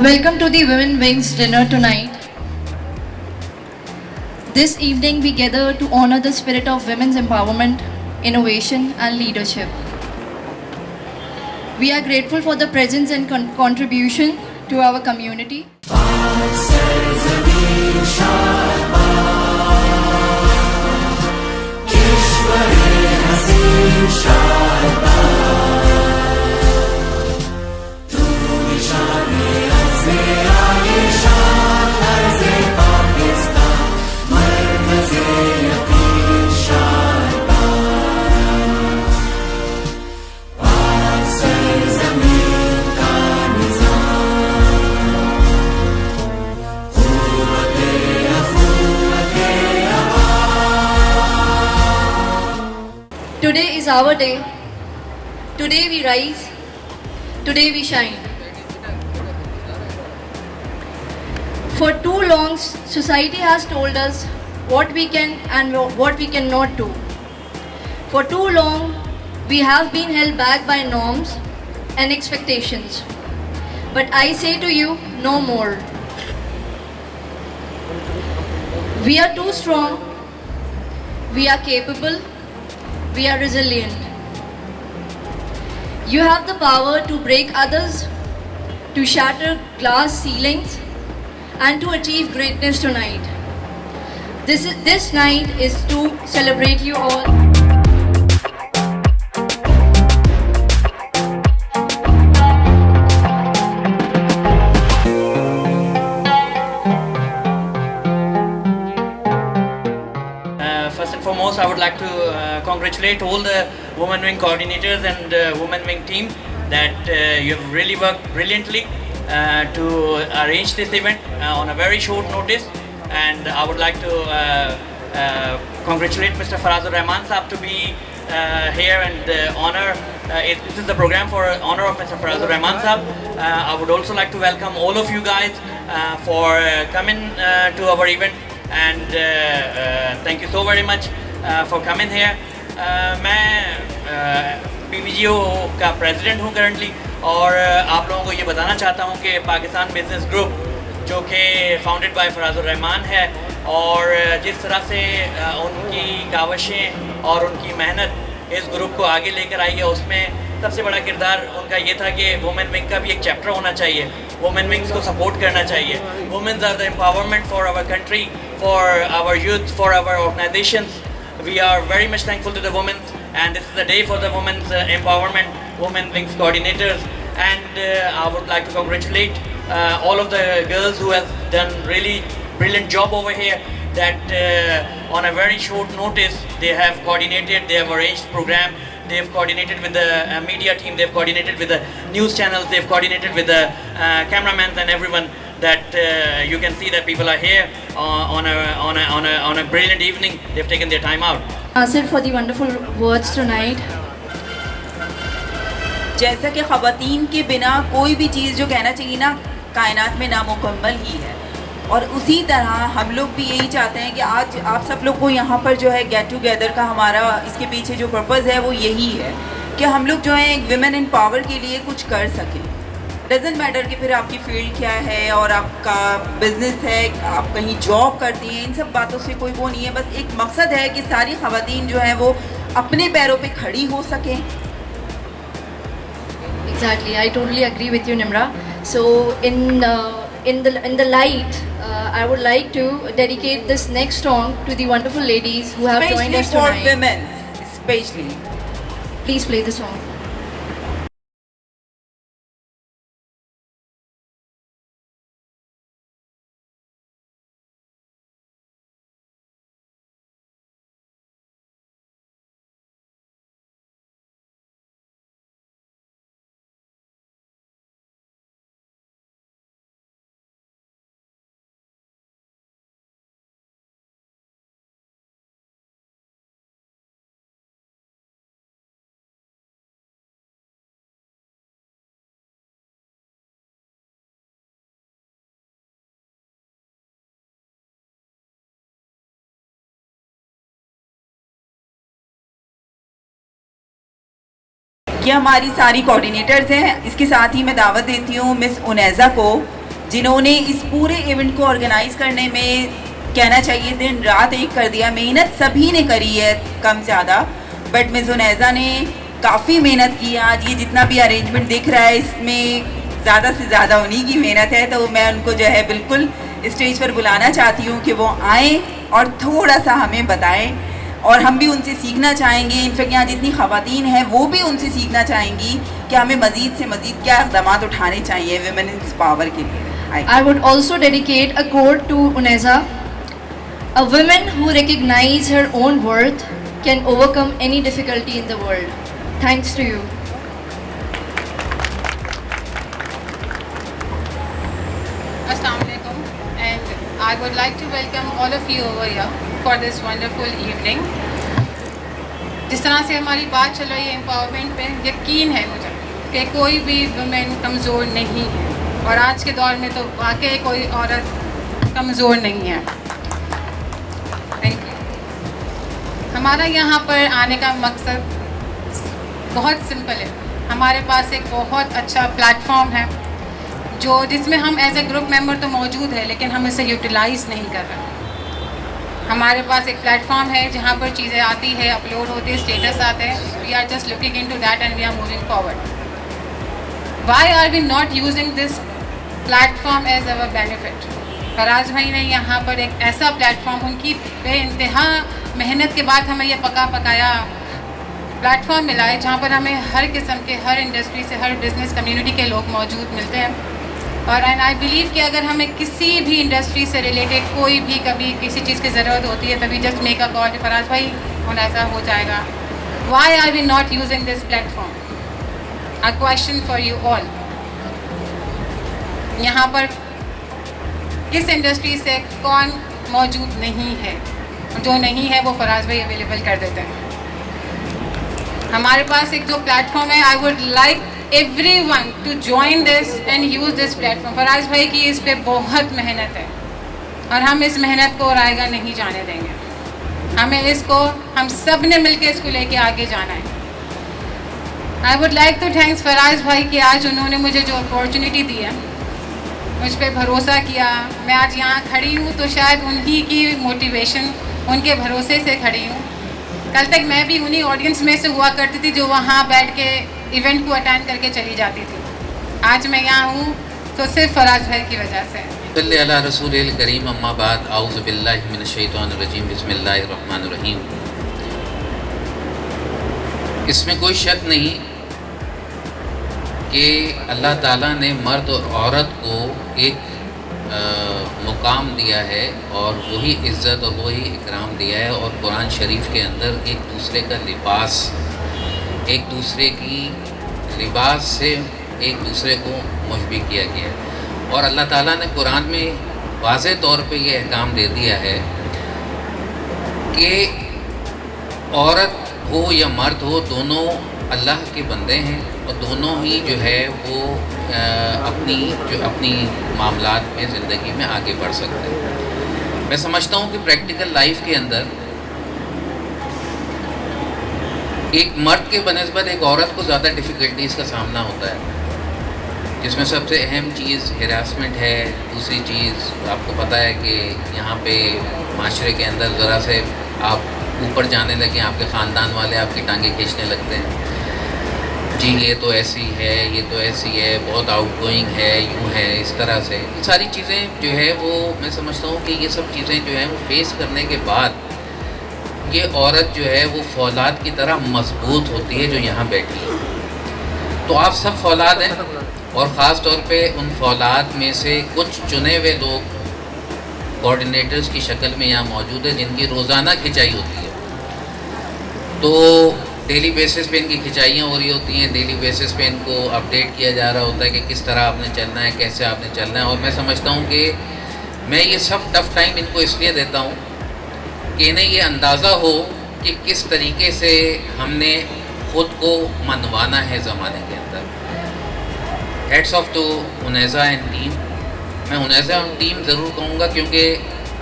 Welcome to the Women Wings dinner tonight. This evening we gather to honor the spirit of women's empowerment, innovation and leadership. We are grateful for the presence and contribution to our community. Today is our day. Today we rise. Today we shine. For too long, society has told us what we can and what we cannot do. For too long, we have been held back by norms and expectations. But I say to you, no more. We are too strong. We are capable. We are resilient. You have the power to break others, to shatter glass ceilings, and to achieve greatness tonight. This night is to celebrate you all. First and foremost, I would like to congratulate all the Women Wing coordinators and Women Wing team that you have really worked brilliantly to arrange this event on a very short notice. And I would like to congratulate Mr. Farazur Rahman Saab to be here and honor. This is the program for honor of Mr. Farazur Rahman Saab. I would also like to welcome all of you guys for coming to our event. And thank you so very much for coming here. मैं PVGO का president हूँ currently और आप लोगों को ये बताना चाहता हूँ कि पाकिस्तान बिजनेस ग्रुप जो कि फाउंडेड बाय फराजुर रहमान है और जिस तरह से उनकी कावशें और उनकी मेहनत इस ग्रुप को आगे लेकर आई है, उसमें सबसे बड़ा किरदार उनका ये था कि वुमेन विंग का भी एक चैप्टर होना चाहिए, वुमेन विंग्स को सपोर्ट करना चाहिए. Womens are the empowerment for our country, for our youth, for our organisations. We are very much thankful to the women, and this is the day for the women's empowerment, Women Wings coordinators. And I would like to congratulate all of the girls who have done really brilliant job over here, that on a very short notice they have coordinated, they have arranged program, they have coordinated with the media team, they have coordinated with the news channels, they have coordinated with the cameramen and everyone, that you can see that people are here on a brilliant evening. They've taken their time out. Nasir for the wonderful words tonight. जैसा कि ख़वातीन के बिना कोई भी चीज़ जो कहना चाहिए ना कायनात में नामुकम्मल ही है, और उसी तरह हम लोग भी यही चाहते हैं कि आज आप सब लोग को यहाँ पर जो है गेट टुगेदर का हमारा इसके पीछे जो पर्पज़ है वो यही है कि हम लोग जो है विमेन इन पावर के लिए कुछ कर सकें. डजेंट मैटर कि फिर आपकी फील्ड क्या है और आपका बिजनेस है, आप कहीं जॉब करती हैं, इन सब बातों से कोई वो नहीं है. बस एक मकसद है कि सारी ख़वातीन जो है वो अपने पैरों पे खड़ी हो सकें. Exactly, I totally agree with you, Nimra. So in the light, I would like to dedicate this next song to the wonderful ladies who have joined us tonight. Especially for women, especially. Please play the song. ये हमारी सारी coordinators हैं. इसके साथ ही मैं दावत देती हूँ मिस उनैज़ा को जिन्होंने इस पूरे इवेंट को ऑर्गेनाइज करने में कहना चाहिए दिन रात एक कर दिया। मेहनत सभी ने करी है कम ज़्यादा, बट मिस उनैज़ा ने काफ़ी मेहनत की। आज ये जितना भी अरेंजमेंट दिख रहा है इसमें ज़्यादा से ज़्यादा उन्हीं की मेहनत है, तो मैं उनको जो है बिल्कुल स्टेज पर बुलाना चाहती हूँ कि वो आएँ और थोड़ा सा हमें बताएं, और हम भी उनसे सीखना चाहेंगे। इनफैक्ट यहाँ जितनी ख़वातीन हैं वो भी उनसे सीखना चाहेंगी कि हमें मज़ीद से मज़ीद क्या इक़दाम उठाने चाहिए वुमेन्स पावर के लिए। I would also dedicate a quote to Uneza. A woman who recognizes her own worth can overcome any difficulty in the world. Thanks to you. Assalamu alaikum, and I would like to welcome all of you over here for this wonderful evening. जिस तरह से हमारी बात चल रही है empowerment पे, यकीन है मुझे कि कोई भी वुमेन कमज़ोर नहीं है, और आज के दौर में तो वाकई कोई औरत कमज़ोर नहीं है। Thank you. हमारा यहाँ पर आने का मकसद बहुत सिंपल है। हमारे पास एक बहुत अच्छा प्लेटफॉर्म है जिसमें हम एज ए ग्रुप मेंबर तो मौजूद है, लेकिन हम इसे यूटिलाइज़ नहीं कर रहे। हमारे पास एक प्लेटफॉर्म है जहाँ पर चीज़ें आती है, अपलोड होती है, स्टेटस आते हैं। We are just looking into that and we are moving forward. Why are we not using this platform as our benefit? Faraz भाई ने यहाँ पर एक ऐसा प्लेटफॉर्म, उनकी बेइंतहा मेहनत के बाद हमें यह पका पकाया प्लेटफॉर्म मिला है, जहाँ पर हमें हर किस्म के, हर इंडस्ट्री से, हर बिजनेस कम्युनिटी के लोग मौजूद मिलते हैं। और एंड आई बिलीव कि अगर हमें किसी भी इंडस्ट्री से रिलेटेड कोई भी कभी किसी चीज़ की ज़रूरत होती है, तभी just make a call, Faraz भाई होना ऐसा हो जाएगा। Why are we not using this platform? A question for you all. यहाँ पर किस इंडस्ट्री से कौन मौजूद नहीं है? जो नहीं है वो फराज भाई अवेलेबल कर देते हैं। हमारे पास एक जो प्लेटफॉर्म है, I would like everyone to join this and use this platform. Faraz भाई की इस पे बहुत मेहनत है, और हम इस मेहनत को रायगा नहीं जाने देंगे। हम सब ने मिलकर इसको लेके आगे जाना है। I would like to thanks Faraz भाई कि आज उन्होंने मुझे जो अपॉर्चुनिटी दी है, मुझ पर भरोसा किया। मैं आज यहाँ खड़ी हूँ तो शायद उन्हीं की मोटिवेशन, उनके भरोसे से खड़ी हूँ। कल तक मैं भी उन्हीं ऑडियंस में से हुआ करती थी जो वहाँ बैठ के इवेंट को अटेंड करके चली जाती थी। आज मैं यहाँ हूँ तो सिर्फ फराज भाई की वजह से। सल्ली अला रसूलिल करीम, अम्मा बाद, आऊज़ु बिल्लाहि मिनश शैतानिर रजीम, बिस्मिल्लाहिर रहमानिर रहीम। इसमें कोई शक नहीं कि अल्लाह ताला ने मर्द और औरत को एक मुकाम दिया है, और वही इज़्ज़त और वही इकराम दिया है। और कुरान शरीफ के अंदर एक दूसरे का लिबास, एक दूसरे की लिबास से एक दूसरे को मुशब्बिह किया गया है। और अल्लाह ताला ने कुरान में वाज़े तौर पे ये अहकाम दे दिया है कि औरत हो या मर्द हो, दोनों अल्लाह के बंदे हैं, और दोनों ही जो है वो अपनी मामलात में, ज़िंदगी में आगे बढ़ सकते हैं। मैं समझता हूँ कि प्रैक्टिकल लाइफ के अंदर एक मर्द के बनिस्बत एक औरत को ज़्यादा डिफ़िकल्टीज़ का सामना होता है, जिसमें सबसे अहम चीज़ हिरासमेंट है। दूसरी चीज़ आपको पता है कि यहाँ पे माशरे के अंदर ज़रा से आप ऊपर जाने लगे, आपके ख़ानदान वाले आपकी टांगें खींचने लगते हैं, जी ये तो ऐसी है, ये तो ऐसी है, बहुत आउटगोइंग है, यूँ है, इस तरह से सारी चीज़ें जो है वो मैं समझता हूँ कि ये सब चीज़ें जो हैं वो फेस करने के बाद ये औरत जो है वो फौलाद की तरह मजबूत होती है जो यहाँ बैठी है। तो आप सब फौलाद हैं, और ख़ास तौर पे उन फौलाद में से कुछ चुने हुए लोग कोऑर्डिनेटर्स की शक्ल में यहाँ मौजूद है, जिनकी रोज़ाना खिंचाई होती है। तो डेली बेसिस पे इनकी खिंचाइयाँ हो रही होती हैं, डेली बेसिस पे इनको अपडेट किया जा रहा होता है कि किस तरह आपने चलना है, कैसे आपने चलना है। और मैं समझता हूँ कि मैं ये सब टफ़ टाइम इनको इसलिए देता हूँ कि इन्हें ये अंदाज़ा हो कि किस तरीके से हमने ख़ुद को मनवाना है ज़माने के अंदर। Heads off to Unaiza and team. मैं उनैज़ा एंड टीम ज़रूर कहूँगा क्योंकि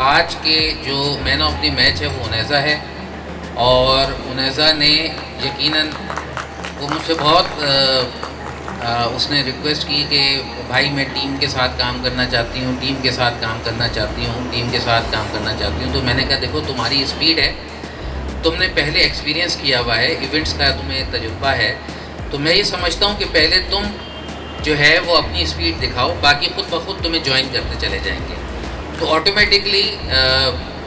आज के जो मैन ऑफ द मैच है वो उनैज़ा है, और उनैज़ा ने यकीनन वो मुझसे बहुत उसने रिक्वेस्ट की कि भाई मैं टीम के साथ काम करना चाहती हूँ, टीम के साथ काम करना चाहती हूँ, टीम के साथ काम करना चाहती हूँ। तो मैंने कहा देखो तुम्हारी स्पीड है, तुमने पहले एक्सपीरियंस किया हुआ है, इवेंट्स का तुम्हें तजुर्बा है, तो मैं ये समझता हूँ कि पहले तुम जो है वो अपनी स्पीड दिखाओ, बाकी खुद ब खुद तुम्हें ज्वाइन करते चले जाएंगे। तो ऑटोमेटिकली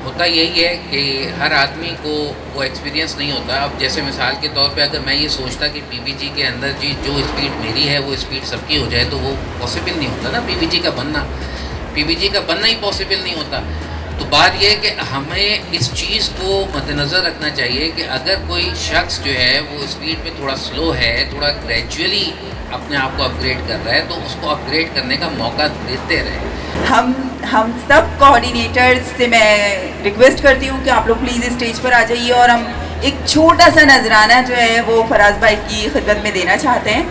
होता यही है कि हर आदमी को वो एक्सपीरियंस नहीं होता। अब जैसे मिसाल के तौर पे अगर मैं ये सोचता कि पीवीजी के अंदर जी जो स्पीड मेरी है वो स्पीड सबकी हो जाए, तो वो पॉसिबल नहीं होता ना, पीवीजी का बनना ही पॉसिबल नहीं होता। तो बात यह है कि हमें इस चीज़ को मद्देनज़र रखना चाहिए कि अगर कोई शख्स जो है वो स्पीड में थोड़ा स्लो है, थोड़ा ग्रेजुअली अपने आप को अपग्रेड कर रहा है, तो उसको अपग्रेड करने का मौका देते रहें। हम सब कोऑर्डिनेटर्स से मैं रिक्वेस्ट करती हूँ कि आप लोग प्लीज़ स्टेज पर आ जाइए और हम एक छोटा सा नजराना जो है वो फराज भाई की खिदमत में देना चाहते हैं।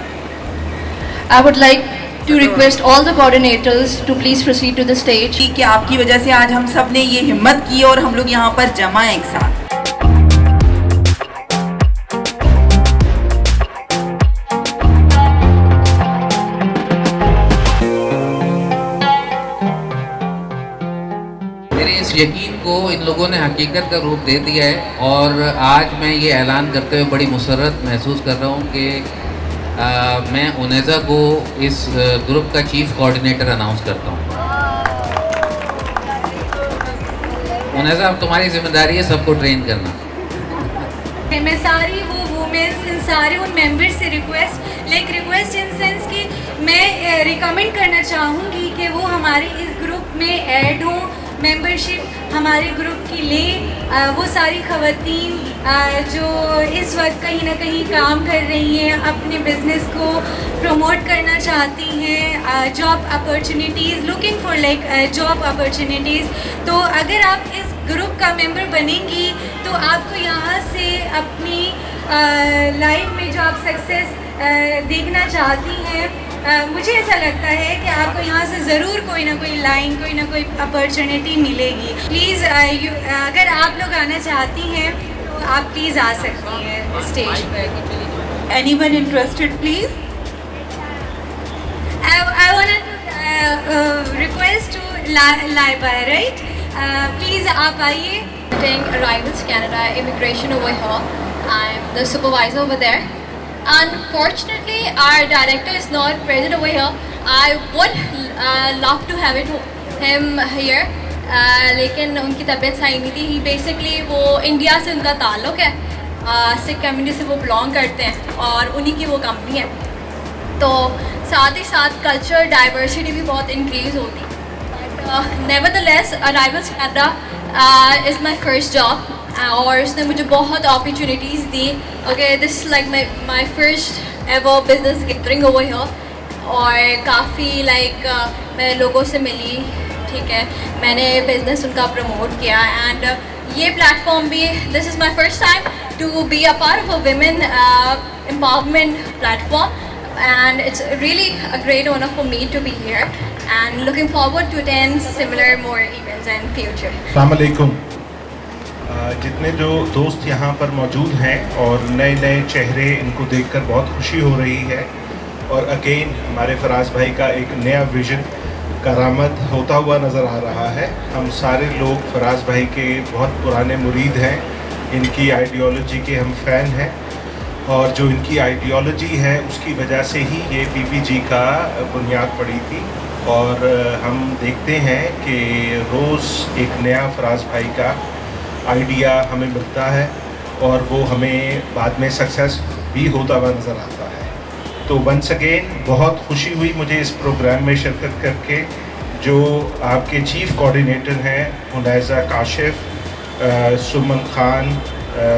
I would like to request all the coordinators to please proceed to the stage. कि आपकी वजह से आज हम सब ने ये हिम्मत की और हम लोग यहाँ पर जमा हैं एक साथ। मेरे इस यकीन को इन लोगों ने हकीकत का रूप दे दिया है और आज मैं ये ऐलान करते हुए बड़ी मुसर्रत महसूस कर रहा हूँ कि मैं उनेज़ा को इस ग्रुप का चीफ कोऑर्डिनेटर अनाउंस करता हूँ। उनेज़ा, अब तुम्हारी जिम्मेदारी है सबको ट्रेन करना। मैं सारी वो वुमेन्स इन सारे उन मेंबर्स से रिक्वेस्ट इन सेंस कि मैं रिकमेंड करना चाहूँगी कि वो हमारे इस ग्रुप में ऐड हों, मेंबरशिप हमारे ग्रुप की लें। वो सारी ख़वातीन जो इस वक्त कहीं ना कहीं काम कर रही हैं, अपने बिज़नेस को प्रमोट करना चाहती हैं, job opportunities, looking for like job opportunities. तो अगर आप इस ग्रुप का मेंबर बनेंगी तो आपको यहाँ से अपनी लाइफ में जो आप सक्सेस देखना चाहती हैं, मुझे ऐसा लगता है कि आपको यहाँ से ज़रूर कोई ना कोई लाइन, कोई ना कोई अपॉर्चुनिटी मिलेगी। प्लीज़ अगर आप लोग आना चाहती हैं तो आप प्लीज़ आ सकती हैं स्टेज पर। Anyone interested please? I wanted to request to Laiba, right? Please आप आइए। Arrivals Canada Immigration over here. I'm the supervisor over there. Unfortunately, our director is not present over here. I would love to have him here. लेकिन उनकी तबीयत सही नहीं थी। ही basically वो India से उनका ताल्लुक़ है, सिख कम्युनिटी से वो बिलोंग करते हैं और उन्हीं की वो कंपनी है। तो साथ ही साथ कल्चर डाइवर्सिटी भी बहुत इंक्रीज़ होती। Nevertheless arrivals Canada is my first job और उसने मुझे बहुत opportunities the. Okay, this like my first ever business gathering over here और काफ़ी मैं लोगों से मिली, ठीक है, मैंने बिज़नेस उनका प्रमोट किया एंड ये प्लेटफॉर्म भी, this is my first time to be a part of a women empowerment platform and it's really a great honor for me to be here and looking forward to attend similar more events in future. अस्सलाम वालेकुम। जितने जो दोस्त यहाँ पर मौजूद हैं और नए नए चेहरे, इनको देखकर बहुत खुशी हो रही है और अगेन हमारे फराज भाई का एक नया विज़न करामत होता हुआ नज़र आ रहा है। हम सारे लोग फराज भाई के बहुत पुराने मुरीद हैं, इनकी आइडियोलॉजी के हम फ़ैन हैं और जो इनकी आइडियोलॉजी है उसकी वजह से ही ये पीपीजी का बुनियाद पड़ी थी और हम देखते हैं कि रोज़ एक नया फराज भाई का आइडिया हमें मिलता है और वो हमें बाद में सक्सेस भी होता हुआ नज़र आता है। तो वंस अगेन बहुत खुशी हुई मुझे इस प्रोग्राम में शिरकत करके। जो आपके चीफ़ कोऑर्डिनेटर हैं उनैज़ा काशिफ, सुमन खान,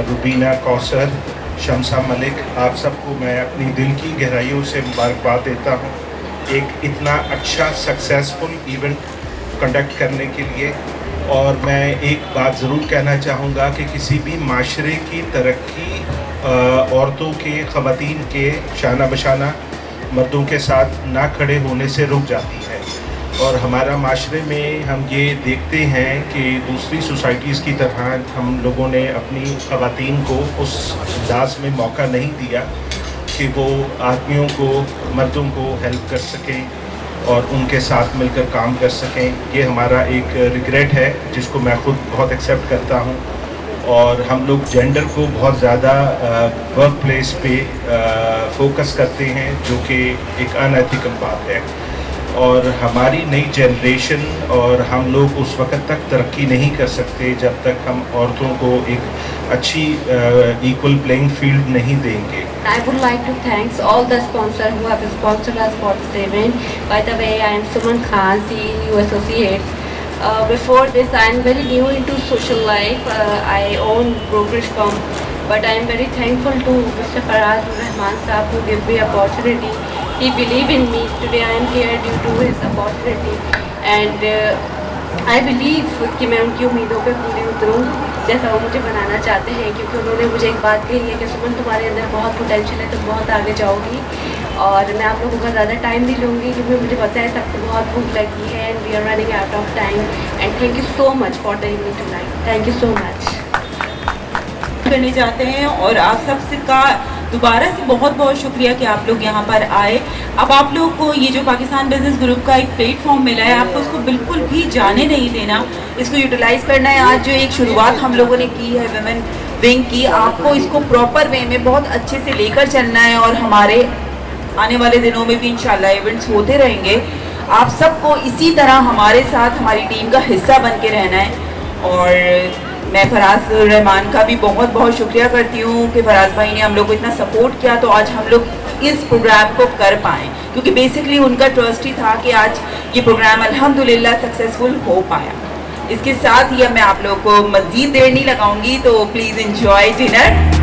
रुबीना कौसर, शमसा मलिक, आप सबको मैं अपनी दिल की गहराइयों से मुबारकबाद देता हूँ एक इतना अच्छा सक्सेसफुल इवेंट कंडक्ट करने के लिए। और मैं एक बात ज़रूर कहना चाहूँगा कि किसी भी माशरे की तरक्की औरतों के, ख़वातीन के शाना बशाना मर्दों के साथ ना खड़े होने से रुक जाती है। और हमारा माशरे में हम ये देखते हैं कि दूसरी सोसाइटीज़ की तरह हम लोगों ने अपनी ख़वातीन को उस अंदाज में मौका नहीं दिया कि वो आदमियों को, मर्दों को हेल्प कर सकें और उनके साथ मिलकर काम कर सकें। ये हमारा एक रिग्रेट है जिसको मैं ख़ुद बहुत एक्सेप्ट करता हूँ। और हम लोग जेंडर को बहुत ज़्यादा वर्क प्लेस पे फोकस करते हैं, जो कि एक अनएथिकल बात है। और हमारी नई जनरेशन और हम लोग उस वक्त तक तरक्की नहीं कर सकते जब तक हम औरतों को एक अच्छी इक्वल प्लेइंग फील्ड नहीं देंगे। I would like to thank all the sponsors who have sponsored us for this event. By the way, I am Suman Khan, CEU Associates. Before this, I am very new into social life. I own brokerage firm, but I am very thankful to Mr. Faraz Rahman Saab who gave me opportunity. He believed in me. Today I am here due to his opportunity, and I believe कि मैं उनकी उम्मीदों पे पूरी उतरूँ जैसा वो मुझे बनाना चाहते हैं, क्योंकि उन्होंने मुझे एक बात कही है कि सुमन तुम्हारे अंदर बहुत पोटेंशियल है, तुम बहुत आगे जाओगी। और मैं आप लोगों का ज़्यादा टाइम नहीं लूँगी क्योंकि मुझे पता है सबको बहुत भूख लगी है, and we are running out of time. And thank you so much for the evening tonight. Thank you so much. करने चाहते हैं और आप सबसे का दोबारा से बहुत बहुत शुक्रिया कि आप लोग यहाँ पर आए। अब आप लोग को ये जो पाकिस्तान बिजनेस ग्रुप का एक प्लेटफॉर्म मिला है, आपको उसको बिल्कुल भी जाने नहीं देना, इसको यूटिलाइज़ करना है। आज जो एक शुरुआत हम लोगों ने की है वुमेन विंग की, आपको इसको प्रॉपर वे में बहुत अच्छे से लेकर चलना है और हमारे आने वाले दिनों में भी इंशाल्लाह इवेंट्स होते रहेंगे। आप सबको इसी तरह हमारे साथ हमारी टीम का हिस्सा बन के रहना है। और मैं फराज रहमान का भी बहुत बहुत शुक्रिया करती हूँ कि फराज भाई ने हम लोग को इतना सपोर्ट किया, तो आज हम लोग इस प्रोग्राम को कर पाएँ, क्योंकि बेसिकली उनका ट्रस्ट ही था कि आज ये प्रोग्राम अल्हम्दुलिल्लाह सक्सेसफुल हो पाया। इसके साथ ही अब मैं आप लोगों को मज़ीद देर नहीं लगाऊंगी, तो प्लीज़ एंजॉय डिनर।